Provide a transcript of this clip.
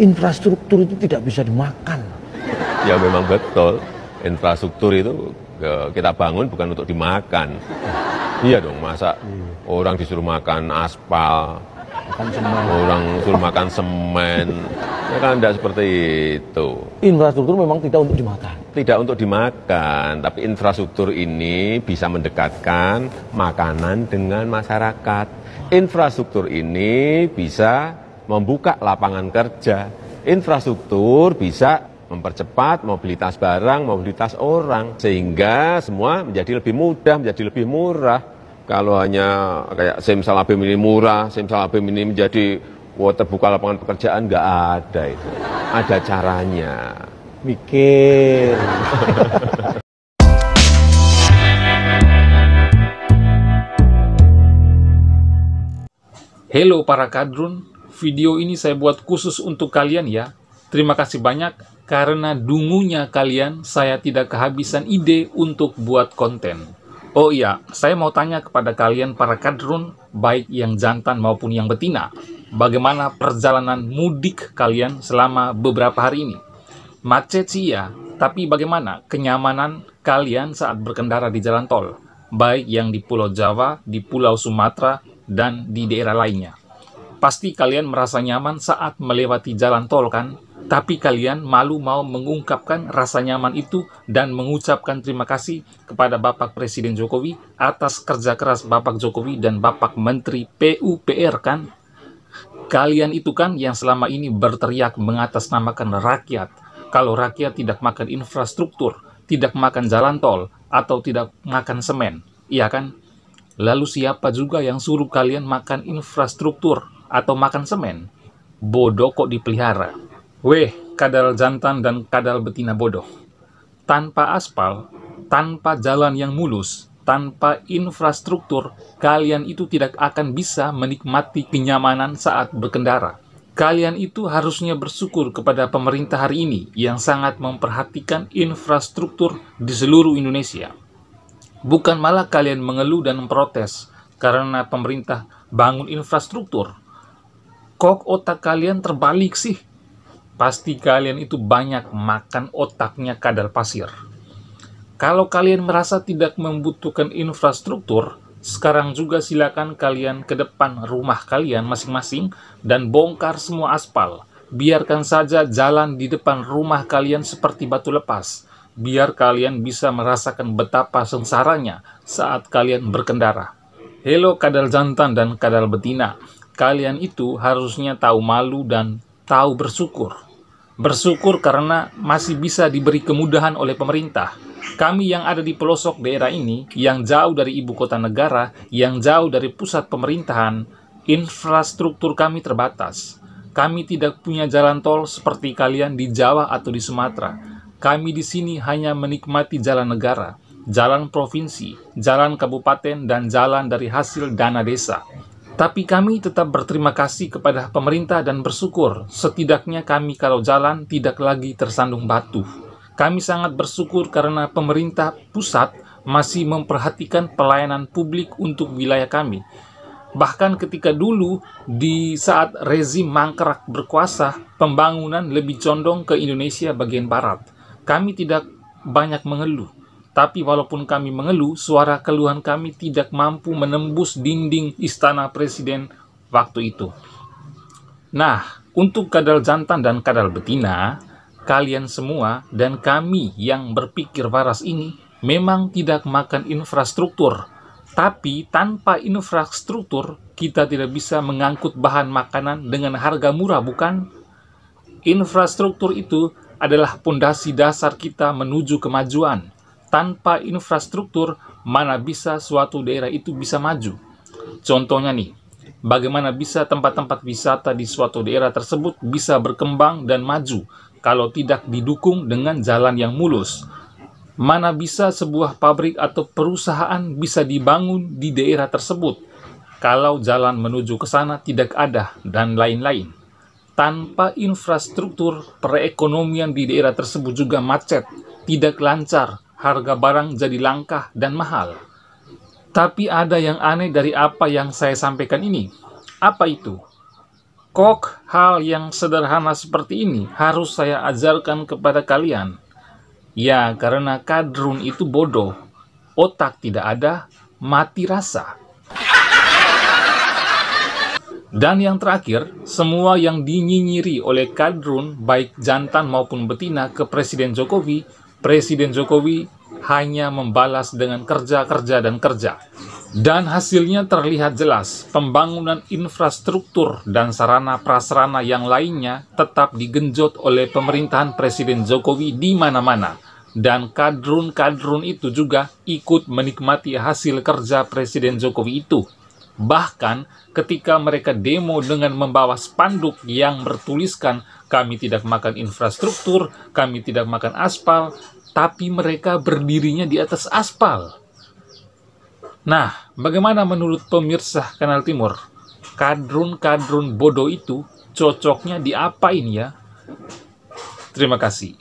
infrastruktur itu tidak bisa dimakan. Ya memang betul, infrastruktur itu kita bangun bukan untuk dimakan. Iya dong, masa orang disuruh makan aspal, orang suruh makan semen, ya kan tidak seperti itu. Infrastruktur memang tidak untuk dimakan. Tidak untuk dimakan, tapi infrastruktur ini bisa mendekatkan makanan dengan masyarakat. Infrastruktur ini bisa membuka lapangan kerja. Infrastruktur bisa mempercepat mobilitas barang, mobilitas orang, sehingga semua menjadi lebih mudah, menjadi lebih murah. Kalau hanya kayak Simsalabim ini murah, Simsalabim ini menjadi terbuka lapangan pekerjaan, nggak ada itu. Ada caranya. Mikir. Halo para kadrun, video ini saya buat khusus untuk kalian ya. Terima kasih banyak, karena dungunya kalian saya tidak kehabisan ide untuk buat konten. Oh iya, saya mau tanya kepada kalian para kadrun, baik yang jantan maupun yang betina, bagaimana perjalanan mudik kalian selama beberapa hari ini? Macet sih ya, tapi bagaimana kenyamanan kalian saat berkendara di jalan tol? Baik yang di Pulau Jawa, di Pulau Sumatera, dan di daerah lainnya. Pasti kalian merasa nyaman saat melewati jalan tol kan? Tapi kalian malu mau mengungkapkan rasa nyaman itu dan mengucapkan terima kasih kepada Bapak Presiden Jokowi atas kerja keras Bapak Jokowi dan Bapak Menteri PUPR kan? Kalian itu kan yang selama ini berteriak mengatasnamakan rakyat. Kalau rakyat tidak makan infrastruktur, tidak makan jalan tol, atau tidak makan semen, iya kan? Lalu siapa juga yang suruh kalian makan infrastruktur atau makan semen? Bodoh kok dipelihara. Weh, kadal jantan dan kadal betina bodoh. Tanpa aspal, tanpa jalan yang mulus, tanpa infrastruktur, kalian itu tidak akan bisa menikmati kenyamanan saat berkendara. Kalian itu harusnya bersyukur kepada pemerintah hari ini yang sangat memperhatikan infrastruktur di seluruh Indonesia. Bukan malah kalian mengeluh dan memprotes karena pemerintah bangun infrastruktur. Kok otak kalian terbalik sih? Pasti kalian itu banyak makan otaknya kadal pasir. Kalau kalian merasa tidak membutuhkan infrastruktur, sekarang juga silakan kalian ke depan rumah kalian masing-masing dan bongkar semua aspal. Biarkan saja jalan di depan rumah kalian seperti batu lepas. Biar kalian bisa merasakan betapa sengsaranya saat kalian berkendara. Halo kadal jantan dan kadal betina, kalian itu harusnya tahu malu dan tahu bersyukur. Bersyukur karena masih bisa diberi kemudahan oleh pemerintah. Kami yang ada di pelosok daerah ini, yang jauh dari ibu kota negara, yang jauh dari pusat pemerintahan, infrastruktur kami terbatas. Kami tidak punya jalan tol seperti kalian di Jawa atau di Sumatera. Kami di sini hanya menikmati jalan negara, jalan provinsi, jalan kabupaten, dan jalan dari hasil dana desa. Tapi kami tetap berterima kasih kepada pemerintah dan bersyukur, setidaknya kami kalau jalan tidak lagi tersandung batu. Kami sangat bersyukur karena pemerintah pusat masih memperhatikan pelayanan publik untuk wilayah kami. Bahkan ketika dulu, di saat rezim mangkrak berkuasa, pembangunan lebih condong ke Indonesia bagian barat. Kami tidak banyak mengeluh. Tapi walaupun kami mengeluh, suara keluhan kami tidak mampu menembus dinding istana presiden waktu itu. Nah, untuk kadal jantan dan kadal betina, kalian semua dan kami yang berpikir waras ini memang tidak makan infrastruktur. Tapi tanpa infrastruktur, kita tidak bisa mengangkut bahan makanan dengan harga murah, bukan? Infrastruktur itu adalah pondasi dasar kita menuju kemajuan. Tanpa infrastruktur, mana bisa suatu daerah itu bisa maju? Contohnya nih, bagaimana bisa tempat-tempat wisata di suatu daerah tersebut bisa berkembang dan maju kalau tidak didukung dengan jalan yang mulus? Mana bisa sebuah pabrik atau perusahaan bisa dibangun di daerah tersebut kalau jalan menuju ke sana tidak ada dan lain-lain? Tanpa infrastruktur, perekonomian di daerah tersebut juga macet, tidak lancar, harga barang jadi langka dan mahal. Tapi ada yang aneh dari apa yang saya sampaikan ini. Apa itu? Kok hal yang sederhana seperti ini harus saya ajarkan kepada kalian? Ya, karena kadrun itu bodoh. Otak tidak ada, mati rasa. Dan yang terakhir, semua yang dinyinyiri oleh kadrun, baik jantan maupun betina ke Presiden Jokowi hanya membalas dengan kerja, dan kerja. Dan hasilnya terlihat jelas, pembangunan infrastruktur dan sarana prasarana yang lainnya tetap digenjot oleh pemerintahan Presiden Jokowi di mana-mana. Dan kadrun-kadrun itu juga ikut menikmati hasil kerja Presiden Jokowi itu. Bahkan ketika mereka demo dengan membawa spanduk yang bertuliskan, kami tidak makan infrastruktur, kami tidak makan aspal, tapi mereka berdirinya di atas aspal. Nah, bagaimana menurut pemirsa Kanal Timur? Kadrun-kadrun bodoh itu cocoknya diapain ya? Terima kasih.